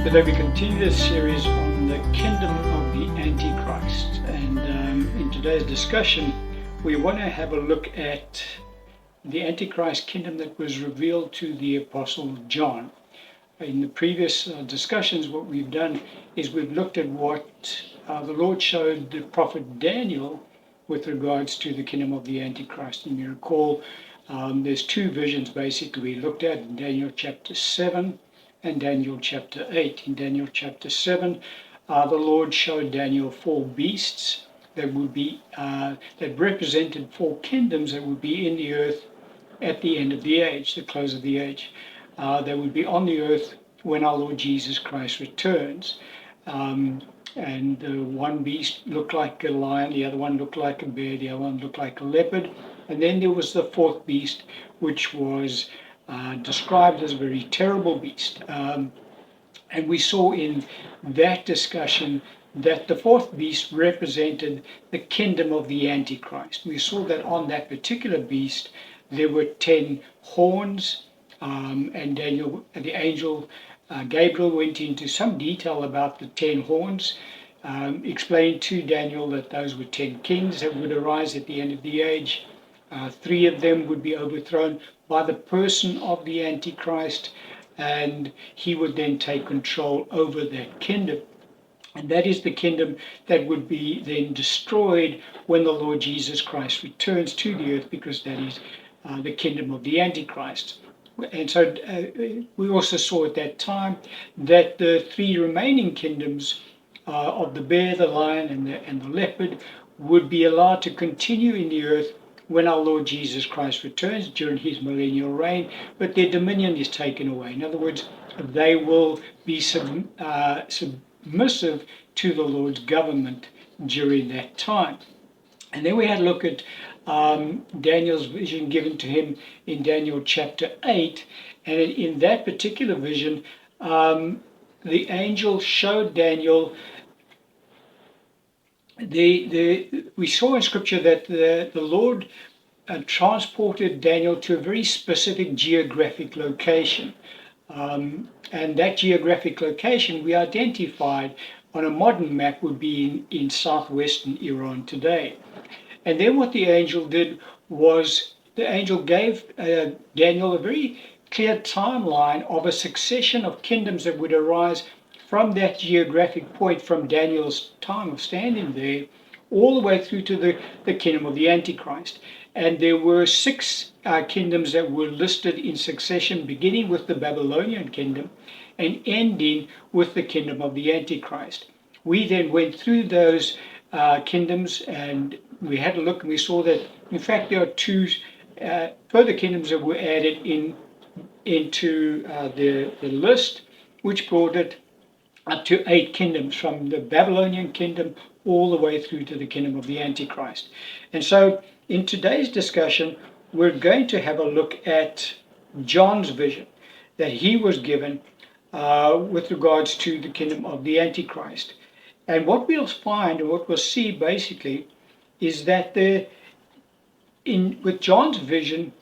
Today we continue this series on the kingdom of the Antichrist, and in today's discussion we want to have a look at the Antichrist kingdom that was revealed to the Apostle John. In the previous discussions, what we've done is we've looked at what the Lord showed the prophet Daniel with regards to the kingdom of the Antichrist. And you recall there's two visions basically we looked at in Daniel chapter 7 and Daniel chapter 8. In Daniel chapter 7, the Lord showed Daniel four beasts that would be that represented four kingdoms that would be in the earth at the end of the age, the close of the age. They would be on the earth when our Lord Jesus Christ returns. And one beast looked like a lion, the other one looked like a bear, the other one looked like a leopard. And then there was the fourth beast, which was described as a very terrible beast. And we saw in that discussion that the fourth beast represented the kingdom of the Antichrist. We saw that on that particular beast there were 10 horns, and Daniel, the angel Gabriel, went into some detail about the 10 horns, explained to Daniel that those were 10 kings that would arise at the end of the age. 3 of them would be overthrown by the person of the Antichrist, and he would then take control over that kingdom. And that is the kingdom that would be then destroyed when the Lord Jesus Christ returns to the earth, because that is the kingdom of the Antichrist. And so we also saw at that time that the 3 remaining kingdoms of the bear, the lion, and the leopard would be allowed to continue in the earth when our Lord Jesus Christ returns during his millennial reign, but their dominion is taken away. In other words, they will be submissive to the Lord's government during that time. And then we had a look at Daniel's vision given to him in Daniel chapter 8. And in that particular vision, the angel showed Daniel we saw in scripture that the Lord transported Daniel to a very specific geographic location. And that geographic location we identified on a modern map would be in southwestern Iran today. And then what the angel did was the angel gave Daniel a very clear timeline of a succession of kingdoms that would arise from that geographic point, from Daniel's time of standing there, all the way through to the kingdom of the Antichrist. And there were 6 kingdoms that were listed in succession, beginning with the Babylonian kingdom and ending with the kingdom of the Antichrist. We then went through those kingdoms, and we had a look, and we saw that, in fact, there are 2 further kingdoms that were added into the list, which brought it up to 8 kingdoms, from the Babylonian kingdom all the way through to the kingdom of the Antichrist. And so in today's discussion, we're going to have a look at John's vision that he was given with regards to the kingdom of the Antichrist. And what we'll find, and what we'll see basically, is that with John's vision,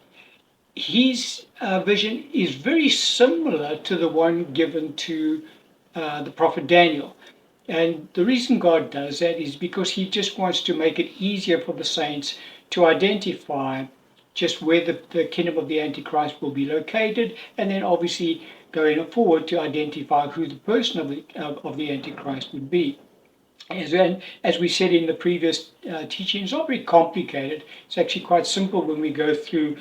his vision is very similar to the one given to the prophet Daniel. And the reason God does that is because he just wants to make it easier for the saints to identify just where the kingdom of the Antichrist will be located, and then obviously going forward to identify who the person of the Antichrist would be. As we said in the previous teaching, it's not very complicated. It's actually quite simple when we go through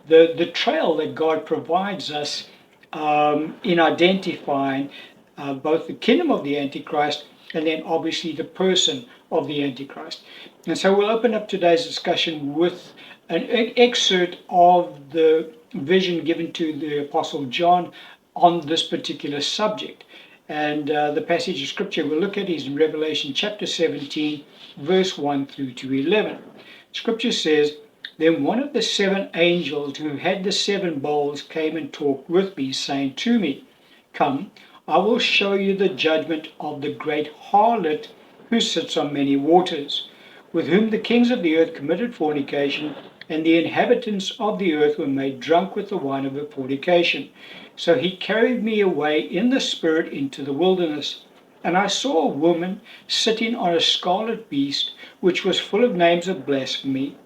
the trail that God provides us in identifying both the kingdom of the Antichrist and then obviously the person of the Antichrist. And so we'll open up today's discussion with an excerpt of the vision given to the Apostle John on this particular subject. And the passage of scripture we'll look at is in Revelation chapter 17, verse 1 through to 11. Scripture says, "Then one of the 7 angels who had the 7 bowls came and talked with me, saying to me, 'Come, I will show you the judgment of the great harlot who sits on many waters, with whom the kings of the earth committed fornication, and the inhabitants of the earth were made drunk with the wine of her fornication. So he carried me away in the spirit into the wilderness. And I saw a woman sitting on a scarlet beast, which was full of names of blasphemy,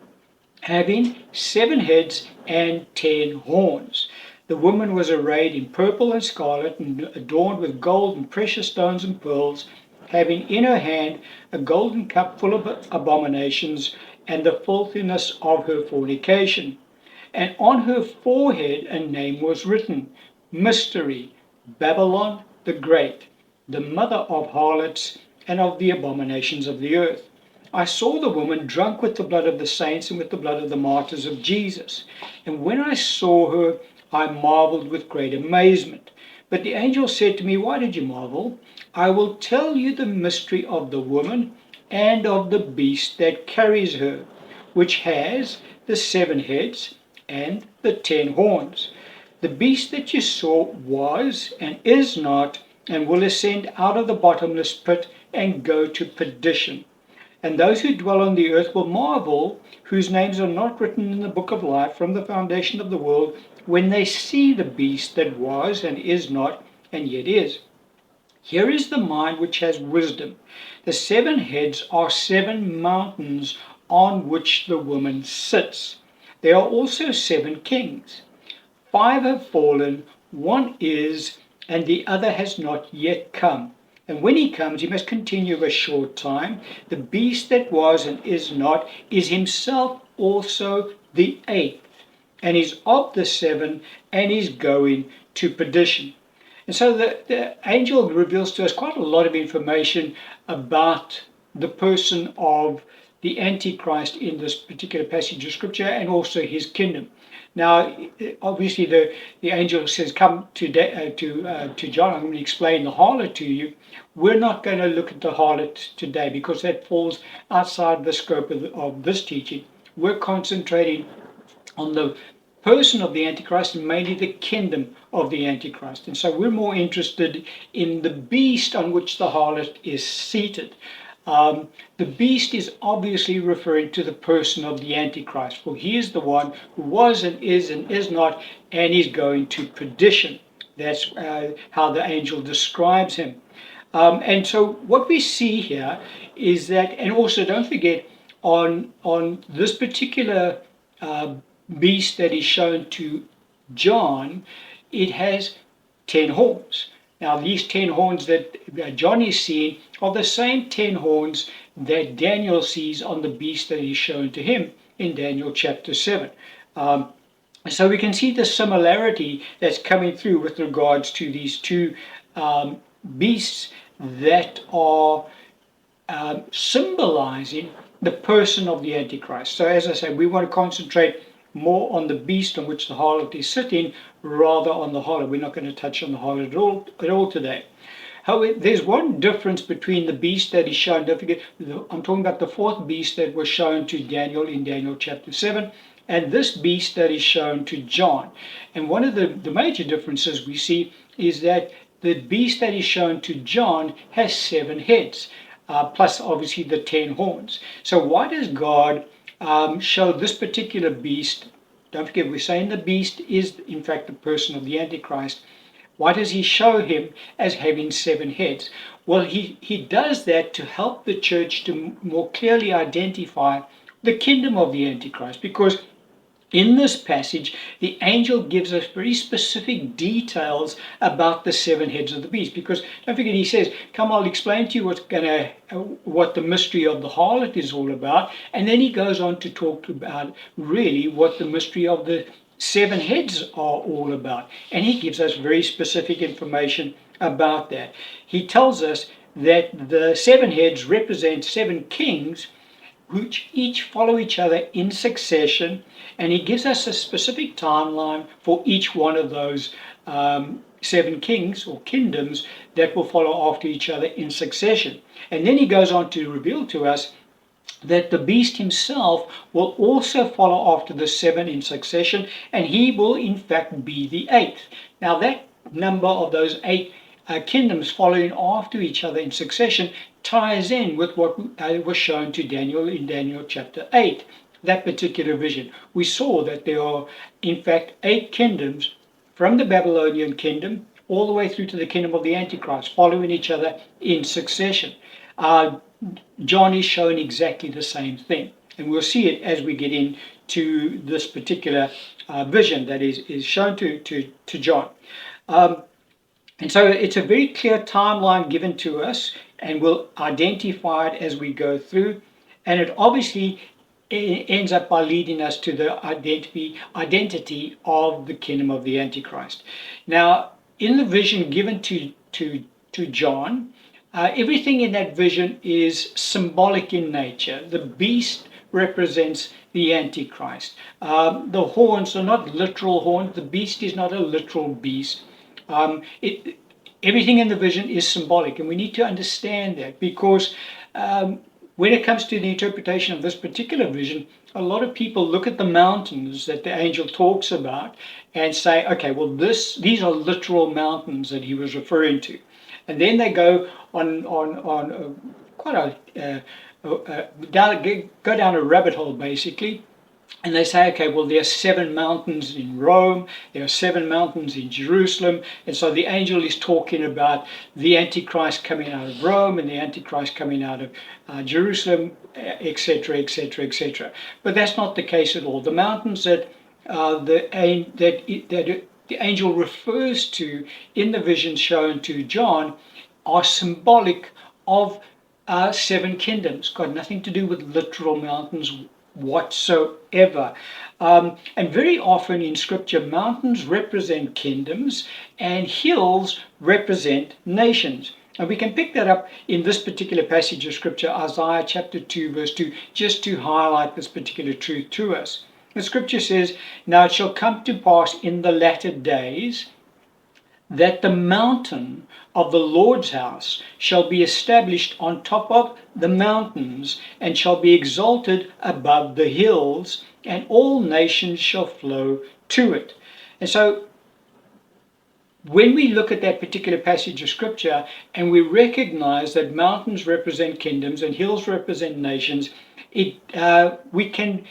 having 7 heads and 10 horns. The woman was arrayed in purple and scarlet, and adorned with gold and precious stones and pearls, having in her hand a golden cup full of abominations and the filthiness of her fornication. And on her forehead a name was written, Mystery, Babylon the Great, the mother of harlots and of the abominations of the earth. I saw the woman drunk with the blood of the saints and with the blood of the martyrs of Jesus. And when I saw her, I marveled with great amazement. But the angel said to me, Why did you marvel? I will tell you the mystery of the woman and of the beast that carries her, which has the 7 heads and the 10 horns. The beast that you saw was and is not, and will ascend out of the bottomless pit and go to perdition. And those who dwell on the earth will marvel, whose names are not written in the book of life from the foundation of the world, when they see the beast that was and is not and yet is. Here is the mind which has wisdom. The 7 heads are 7 mountains on which the woman sits. There are also 7 kings. 5 have fallen, one is, and the other has not yet come. And when he comes, he must continue a short time. The beast that was and is not is himself also the 8th, and is of the 7, and is going to perdition. And so the angel reveals to us quite a lot of information about the person of the Antichrist in this particular passage of Scripture, and also his kingdom. Now, obviously, the angel says, Come to John, I'm going to explain the harlot to you. We're not going to look at the harlot today because that falls outside the scope of this teaching. We're concentrating on the person of the Antichrist and mainly the kingdom of the Antichrist. And so we're more interested in the beast on which the harlot is seated. The beast is obviously referring to the person of the Antichrist, for he is the one who was and is not, and is going to perdition. That's how the angel describes him. And so what we see here is that, and also don't forget, on this particular beast that is shown to John, it has 10 horns. Now, these 10 horns that John is seeing are the same 10 horns that Daniel sees on the beast that is shown to him in Daniel chapter 7. So we can see the similarity that's coming through with regards to these two beasts that are symbolizing the person of the Antichrist. So as I say, we want to concentrate more on the beast on which the harlot is sitting rather on the harlot. We're not going to touch on the harlot at all today. However, there's one difference between the beast that is shown. Don't forget, I'm talking about the 4th beast that was shown to Daniel in Daniel chapter 7, and this beast that is shown to John. And one of the major differences we see is that the beast that is shown to John has 7 heads, plus obviously the 10 horns. So why does God show this particular beast? Don't forget, we're saying the beast is in fact the person of the Antichrist. Why does he show him as having 7 heads? Well, he does that to help the church to more clearly identify the kingdom of the Antichrist, because in this passage, the angel gives us very specific details about the 7 heads of the beast. Because don't forget, he says, "Come, I'll explain to you what the mystery of the harlot is all about." And then he goes on to talk about really what the mystery of the 7 heads are all about. And he gives us very specific information about that. He tells us that the 7 heads represent 7 kings, which each follow each other in succession, and he gives us a specific timeline for each one of those 7 kings or kingdoms that will follow after each other in succession. And then he goes on to reveal to us that the beast himself will also follow after the 7 in succession, and he will in fact be the 8th. Now that number of those 8 kingdoms following after each other in succession ties in with what was shown to Daniel in Daniel chapter 8. that particular vision, we saw that there are, in fact, 8 kingdoms from the Babylonian kingdom all the way through to the kingdom of the Antichrist, following each other in succession. John is shown exactly the same thing. And we'll see it as we get into this particular vision that is shown to John. And so it's a very clear timeline given to us, and we'll identify it as we go through. And it obviously ends up by leading us to the identity of the kingdom of the Antichrist. Now, in the vision given to John, everything in that vision is symbolic in nature. The beast represents the Antichrist. The horns are not literal horns. The beast is not a literal beast. Everything in the vision is symbolic, and we need to understand that, because when it comes to the interpretation of this particular vision, a lot of people look at the mountains that the angel talks about and say, okay, well, these are literal mountains that he was referring to. And then they go on quite go down a rabbit hole, basically. And they say, okay, well, there are 7 mountains in Rome, there are 7 mountains in Jerusalem, and so the angel is talking about the Antichrist coming out of Rome and the Antichrist coming out of Jerusalem, etc., etc., etc. But that's not the case at all. The mountains that the angel refers to in the vision shown to John are symbolic of 7 kingdoms. Got nothing to do with literal mountains whatsoever. And very often in scripture, mountains represent kingdoms and hills represent nations. And we can pick that up in this particular passage of scripture, Isaiah chapter 2 verse 2, just to highlight this particular truth to us. The scripture says, "Now it shall come to pass in the latter days that the mountain of the Lord's house shall be established on top of the mountains, and shall be exalted above the hills, and all nations shall flow to it." And so when we look at that particular passage of scripture and we recognize that mountains represent kingdoms and hills represent nations, we can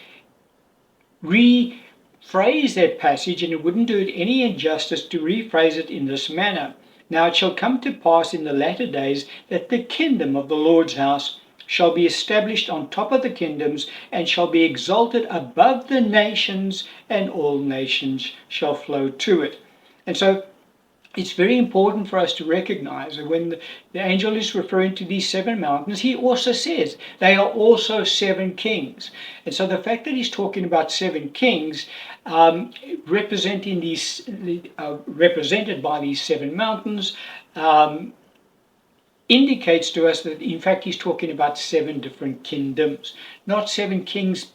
rephrase that passage, and it wouldn't do it any injustice to rephrase it in this manner. "Now it shall come to pass in the latter days that the kingdom of the Lord's house shall be established on top of the kingdoms, and shall be exalted above the nations, and all nations shall flow to it." And so it's very important for us to recognize that when the angel is referring to these 7 mountains, he also says they are also 7 kings. And so the fact that he's talking about 7 kings represented by these 7 mountains indicates to us that in fact he's talking about 7 different kingdoms, not 7 kings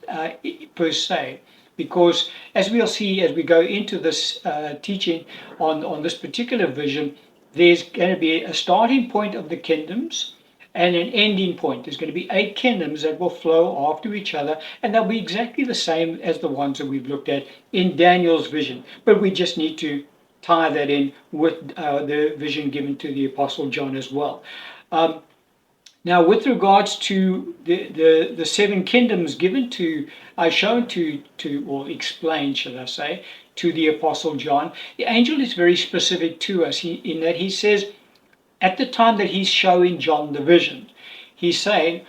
per se. Because as we'll see as we go into this teaching on this particular vision, there's going to be a starting point of the kingdoms and an ending point. There's going to be 8 kingdoms that will flow after each other, and they'll be exactly the same as the ones that we've looked at in Daniel's vision. But we just need to tie that in with the vision given to the Apostle John as well. Now, with regards to the 7 kingdoms given shown or explained, should I say, to the Apostle John, the angel is very specific to us in that he says, at the time that he's showing John the vision, he's saying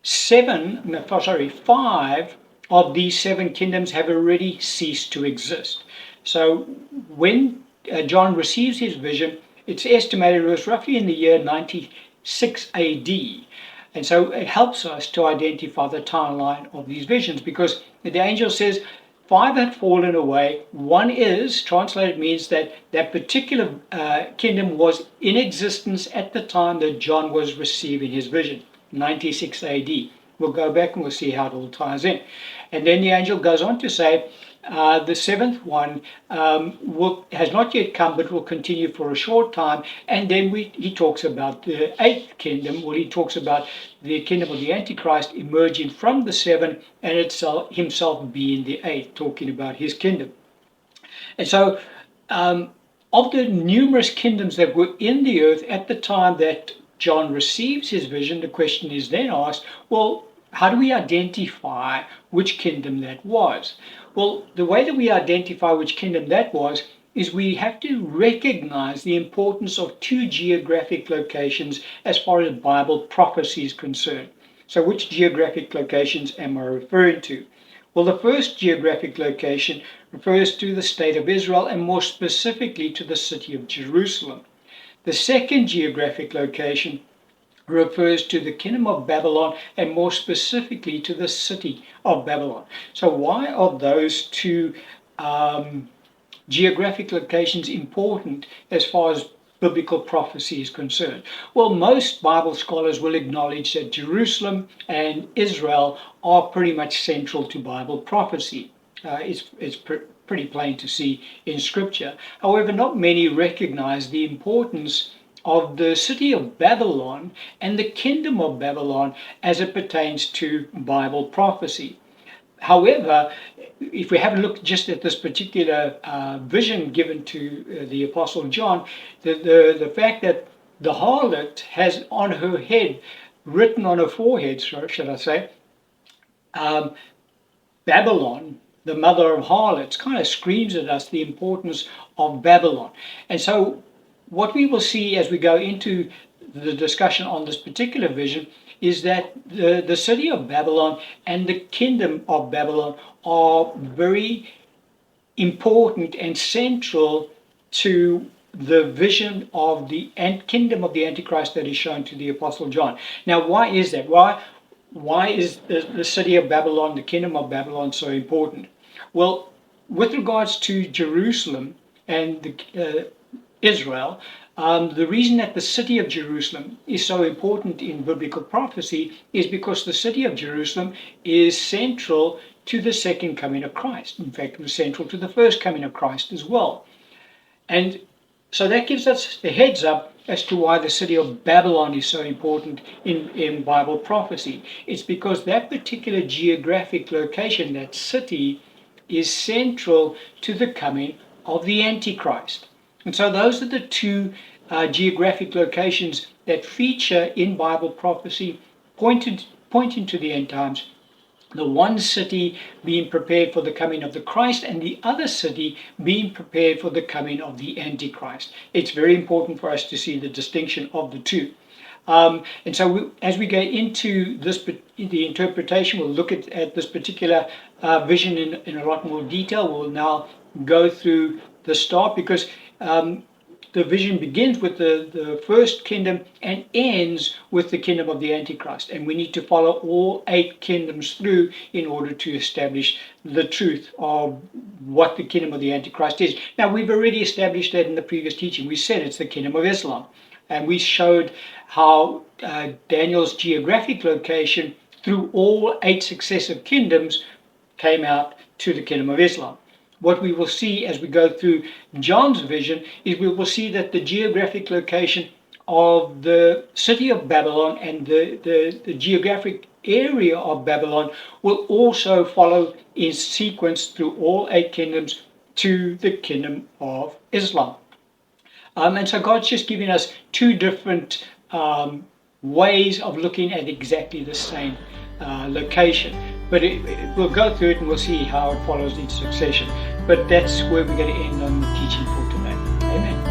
5 of these 7 kingdoms have already ceased to exist. So when John receives his vision, it's estimated it was roughly in the year 96 AD. And so it helps us to identify the timeline of these visions, because the angel says 5 had fallen away. 1 is, translated means that that particular kingdom was in existence at the time that John was receiving his vision, 96 AD. We'll go back and we'll see how it all ties in. And then the angel goes on to say, the 7th one has not yet come, but will continue for a short time. And then he talks about the 8th kingdom, he talks about the kingdom of the Antichrist emerging from the 7 and himself being the 8th, talking about his kingdom. And so of the numerous kingdoms that were in the earth at the time that John receives his vision, the question is then asked, well, how do we identify which kingdom that was? Well, the way that we identify which kingdom that was is we have to recognize the importance of two geographic locations as far as Bible prophecy is concerned. So, which geographic locations am I referring to? Well, the first geographic location refers to the state of Israel and more specifically to the city of Jerusalem. The second geographic location refers to the kingdom of Babylon and more specifically to the city of Babylon. So, why are those two geographic locations important as far as biblical prophecy is concerned? Well, most Bible scholars will acknowledge that Jerusalem and Israel are pretty much central to Bible prophecy. It's pretty plain to see in Scripture. However, not many recognize the importance of the city of Babylon and the kingdom of Babylon as it pertains to Bible prophecy. However, if we have a look just at this particular vision given to the Apostle John, the fact that the harlot has on her head, written on her forehead, should I say, Babylon, the mother of harlots, kind of screams at us the importance of Babylon. And so what we will see as we go into the discussion on this particular vision is that the city of Babylon and the kingdom of Babylon are very important and central to the vision of the kingdom of the Antichrist that is shown to the Apostle John. Now, why is that? Why is the city of Babylon, the kingdom of Babylon, so important? Well, with regards to Jerusalem and Israel, the reason that the city of Jerusalem is so important in biblical prophecy is because the city of Jerusalem is central to the second coming of Christ. In fact, it was central to the first coming of Christ as well. And so that gives us a heads up as to why the city of Babylon is so important in Bible prophecy. It's because that particular geographic location, that city, is central to the coming of the Antichrist. And so those are the two geographic locations that feature in Bible prophecy, pointing to the end times. The one city being prepared for the coming of the Christ, and the other city being prepared for the coming of the Antichrist. It's very important for us to see the distinction of the two. And so as we go into the interpretation, we'll look at this particular vision in a lot more detail. We'll now go through the start, because the vision begins with the first kingdom and ends with the kingdom of the Antichrist. And we need to follow all 8 kingdoms through in order to establish the truth of what the kingdom of the Antichrist is. Now, we've already established that in the previous teaching. We said it's the kingdom of Islam. And we showed how Daniel's geographic location through all 8 successive kingdoms came out to the kingdom of Islam. What we will see as we go through John's vision is we will see that the geographic location of the city of Babylon and the geographic area of Babylon will also follow in sequence through all 8 kingdoms to the kingdom of Islam. And so God's just giving us 2 different ways of looking at exactly the same location. But we'll go through it and we'll see how it follows in succession. But that's where we're going to end on the teaching for today. Amen.